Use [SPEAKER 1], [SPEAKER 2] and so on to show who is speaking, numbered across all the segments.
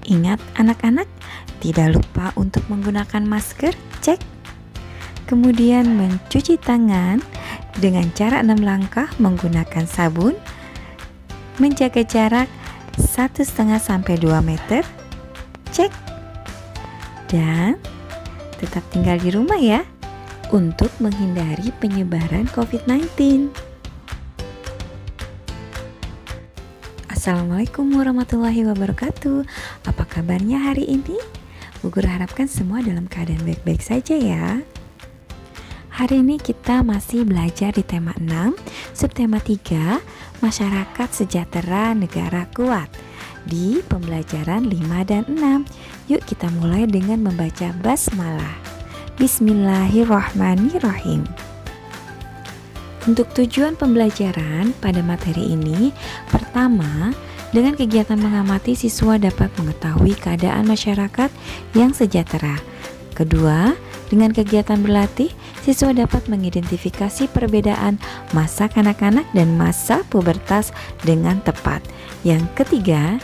[SPEAKER 1] Ingat anak-anak, tidak lupa untuk menggunakan masker, cek. Kemudian mencuci tangan dengan cara 6 langkah menggunakan sabun. Menjaga jarak 1,5 sampai 2 meter, cek. Dan tetap tinggal di rumah ya, untuk menghindari penyebaran COVID-19. Assalamualaikum warahmatullahi wabarakatuh. Apa kabarnya hari ini? Bu Guru harapkan semua dalam keadaan baik-baik saja ya. Hari ini kita masih belajar di tema 6, subtema 3, masyarakat sejahtera negara kuat, di pembelajaran 5 dan 6. Yuk kita mulai dengan membaca basmalah. Bismillahirrahmanirrahim. Untuk tujuan pembelajaran pada materi ini, pertama, dengan kegiatan mengamati siswa dapat mengetahui keadaan masyarakat yang sejahtera. Kedua, dengan kegiatan berlatih, siswa dapat mengidentifikasi perbedaan masa kanak-kanak dan masa pubertas dengan tepat. Yang ketiga,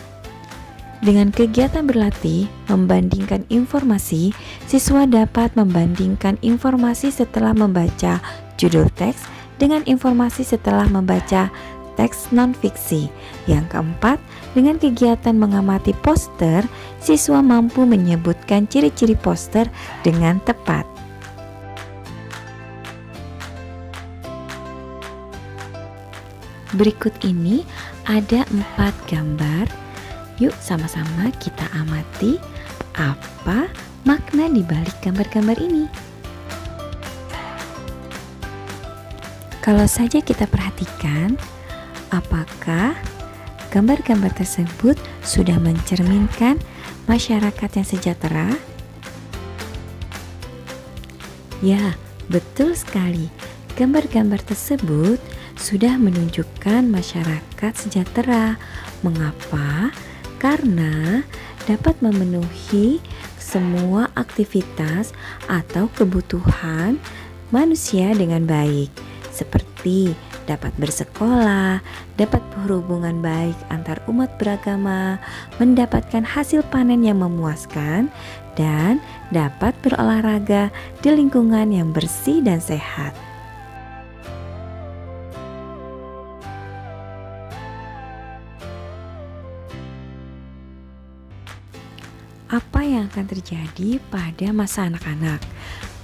[SPEAKER 1] dengan kegiatan berlatih membandingkan informasi, siswa dapat membandingkan informasi setelah membaca judul teks dengan informasi setelah membaca teks non-fiksi. Yang keempat, dengan kegiatan mengamati poster, siswa mampu menyebutkan ciri-ciri poster dengan tepat. Berikut ini ada 4 gambar. Yuk sama-sama kita amati apa makna di balik gambar-gambar ini. Kalau saja kita perhatikan, apakah gambar-gambar tersebut sudah mencerminkan masyarakat yang sejahtera? Ya, betul sekali. Gambar-gambar tersebut sudah menunjukkan masyarakat sejahtera. Mengapa? Karena dapat memenuhi semua aktivitas atau kebutuhan manusia dengan baik, seperti dapat bersekolah, dapat berhubungan baik antar umat beragama, mendapatkan hasil panen yang memuaskan, dan dapat berolahraga di lingkungan yang bersih dan sehat. Apa yang akan terjadi pada masa anak-anak?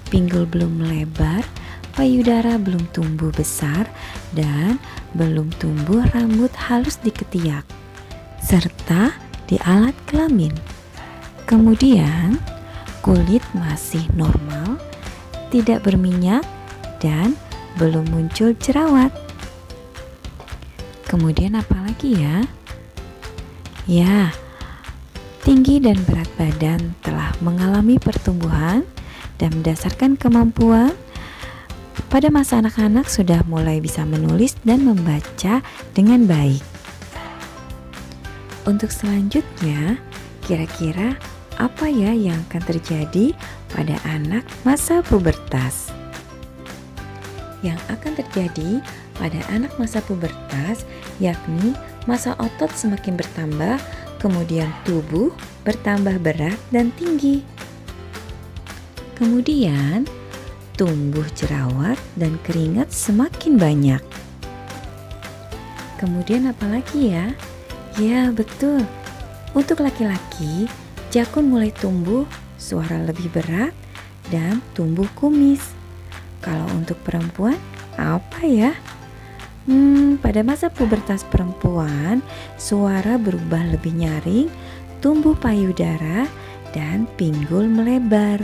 [SPEAKER 1] Pinggul belum melebar, payudara belum tumbuh besar, dan belum tumbuh rambut halus di ketiak, serta di alat kelamin. Kemudian, kulit masih normal, tidak berminyak, dan belum muncul jerawat. Kemudian apa lagi ya? Ya, tinggi dan berat badan telah mengalami pertumbuhan dan berdasarkan kemampuan, pada masa anak-anak sudah mulai bisa menulis dan membaca dengan baik. Untuk selanjutnya, kira-kira apa ya yang akan terjadi pada anak masa pubertas? Yang akan terjadi pada anak masa pubertas yakni massa otot semakin bertambah, kemudian tubuh bertambah berat dan tinggi. Kemudian tumbuh jerawat dan keringat semakin banyak. Kemudian apa lagi ya? Ya betul, untuk laki-laki jakun mulai tumbuh, suara lebih berat, dan tumbuh kumis. Kalau untuk perempuan apa ya? Pada masa pubertas perempuan, suara berubah lebih nyaring, tumbuh payudara, dan pinggul melebar.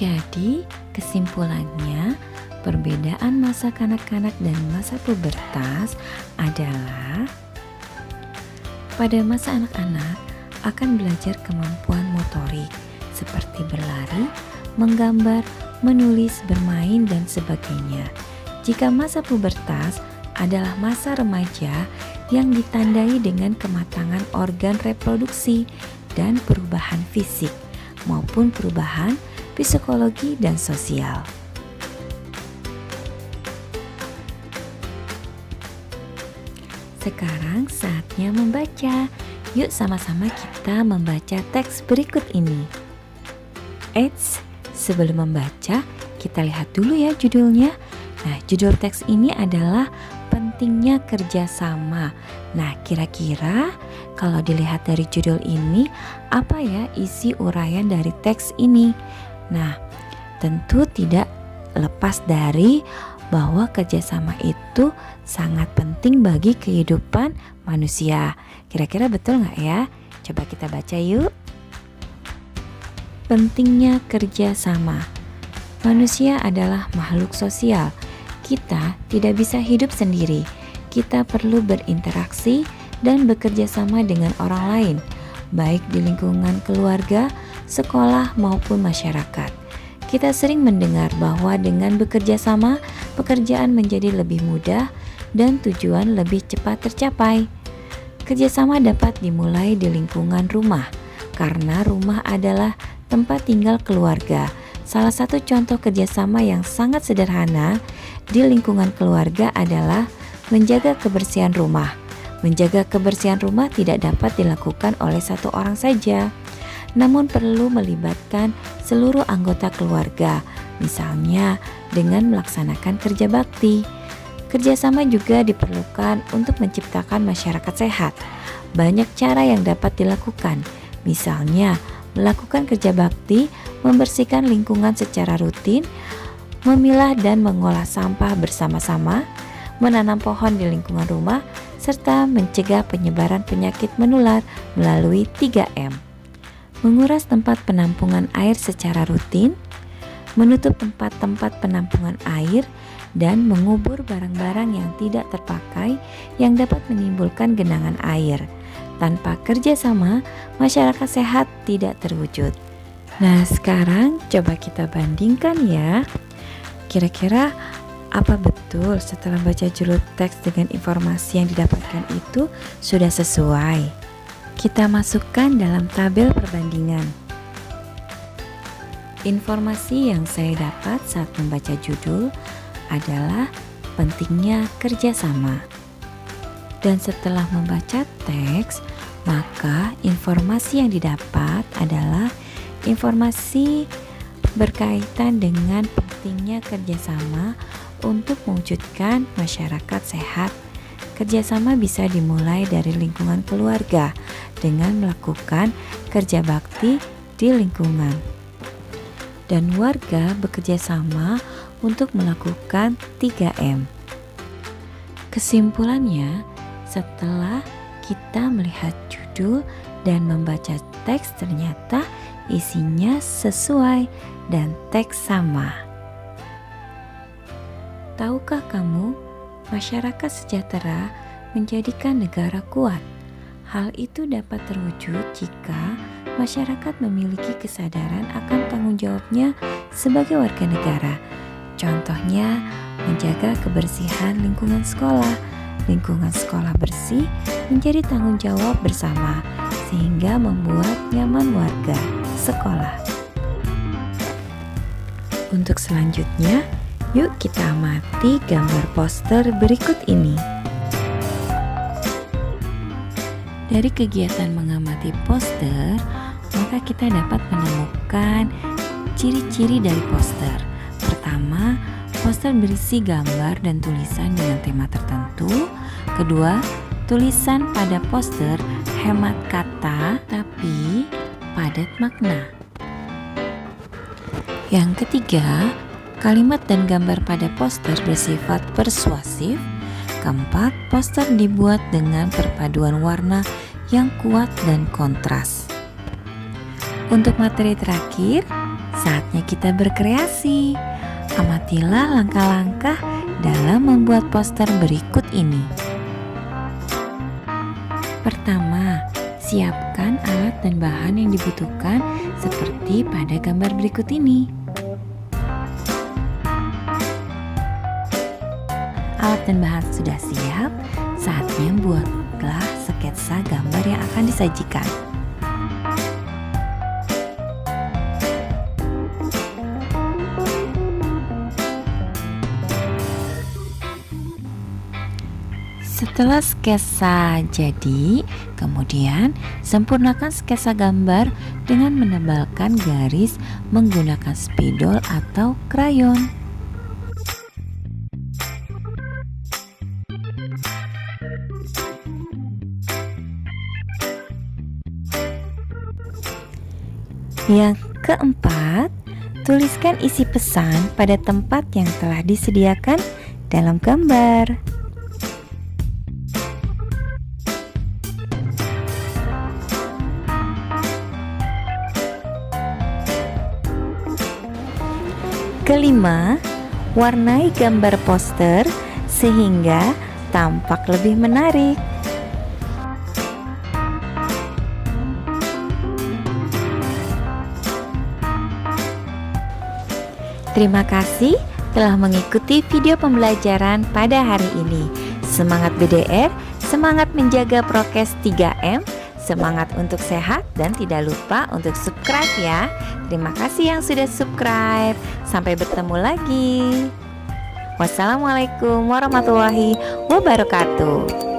[SPEAKER 1] Jadi, kesimpulannya, perbedaan masa kanak-kanak dan masa pubertas adalah pada masa anak-anak, akan belajar kemampuan motorik seperti berlari, menggambar, menulis, bermain, dan sebagainya. Jika masa pubertas adalah masa remaja yang ditandai dengan kematangan organ reproduksi dan perubahan fisik maupun perubahan psikologi dan sosial. Sekarang saatnya membaca. Yuk sama-sama kita membaca teks berikut ini. Eits, sebelum membaca, kita lihat dulu ya judulnya. Nah, judul teks ini adalah pentingnya kerjasama. Nah, kira-kira kalau dilihat dari judul ini, apa ya isi uraian dari teks ini? Nah, tentu tidak lepas dari bahwa kerjasama itu sangat penting bagi kehidupan manusia. Kira-kira betul nggak ya? Coba kita baca yuk. Pentingnya kerjasama. Manusia adalah makhluk sosial. Kita tidak bisa hidup sendiri. Kita perlu berinteraksi dan bekerja sama dengan orang lain, baik di lingkungan keluarga, sekolah, maupun masyarakat. Kita sering mendengar bahwa dengan bekerja sama, pekerjaan menjadi lebih mudah dan tujuan lebih cepat tercapai. Kerjasama dapat dimulai di lingkungan rumah, karena rumah adalah tempat tinggal keluarga. Salah satu contoh kerjasama yang sangat sederhana di lingkungan keluarga adalah menjaga kebersihan rumah. Menjaga kebersihan rumah tidak dapat dilakukan oleh satu orang saja, namun perlu melibatkan seluruh anggota keluarga, misalnya dengan melaksanakan kerja bakti. Kerjasama juga diperlukan untuk menciptakan masyarakat sehat. Banyak cara yang dapat dilakukan, misalnya melakukan kerja bakti, membersihkan lingkungan secara rutin, memilah dan mengolah sampah bersama-sama, menanam pohon di lingkungan rumah, serta mencegah penyebaran penyakit menular melalui 3M. Menguras tempat penampungan air secara rutin, menutup tempat-tempat penampungan air, dan mengubur barang-barang yang tidak terpakai yang dapat menimbulkan genangan air. Tanpa kerjasama, masyarakat sehat tidak terwujud. Nah, sekarang coba kita bandingkan ya. Kira-kira apa betul setelah baca judul teks dengan informasi yang didapatkan itu sudah sesuai? Kita masukkan dalam tabel perbandingan. Informasi yang saya dapat saat membaca judul adalah pentingnya kerjasama. Dan setelah membaca teks, maka informasi yang didapat adalah informasi berkaitan dengan pentingnya kerjasama untuk mewujudkan masyarakat sehat. Kerjasama bisa dimulai dari lingkungan keluarga dengan melakukan kerja bakti di lingkungan. Dan warga bekerja sama untuk melakukan 3M. Kesimpulannya, setelah kita melihat judul dan membaca teks, ternyata isinya sesuai dan teks sama. Tahukah kamu, masyarakat sejahtera menjadikan negara kuat. Hal itu dapat terwujud jika masyarakat memiliki kesadaran akan tanggung jawabnya sebagai warga negara. Contohnya, menjaga kebersihan lingkungan sekolah. Lingkungan sekolah bersih menjadi tanggung jawab bersama, sehingga membuat nyaman warga sekolah. Untuk selanjutnya, yuk kita amati gambar poster berikut ini. Dari kegiatan mengamati poster, maka kita dapat menemukan ciri-ciri dari poster. Pertama, poster berisi gambar dan tulisan dengan tema tertentu. Kedua, tulisan pada poster hemat kata tapi padat makna. Yang ketiga, kalimat dan gambar pada poster bersifat persuasif. Keempat, poster dibuat dengan perpaduan warna yang kuat dan kontras. Untuk materi terakhir, saatnya kita berkreasi. Amatilah langkah-langkah dalam membuat poster berikut ini. Pertama, Siapkan alat dan bahan yang dibutuhkan seperti pada gambar berikut ini. Alat dan bahan sudah siap, saatnya buatlah sketsa gambar yang akan disajikan. Setelah sketsa jadi, kemudian sempurnakan sketsa gambar dengan menebalkan garis menggunakan spidol atau krayon. Yang keempat, tuliskan isi pesan pada tempat yang telah disediakan dalam gambar. Kelima, warnai gambar poster sehingga tampak lebih menarik. Terima kasih telah mengikuti video pembelajaran pada hari ini. Semangat BDR, semangat menjaga prokes 3M, semangat untuk sehat, dan tidak lupa untuk subscribe ya. Terima kasih yang sudah subscribe. Sampai bertemu lagi. Wassalamualaikum warahmatullahi wabarakatuh.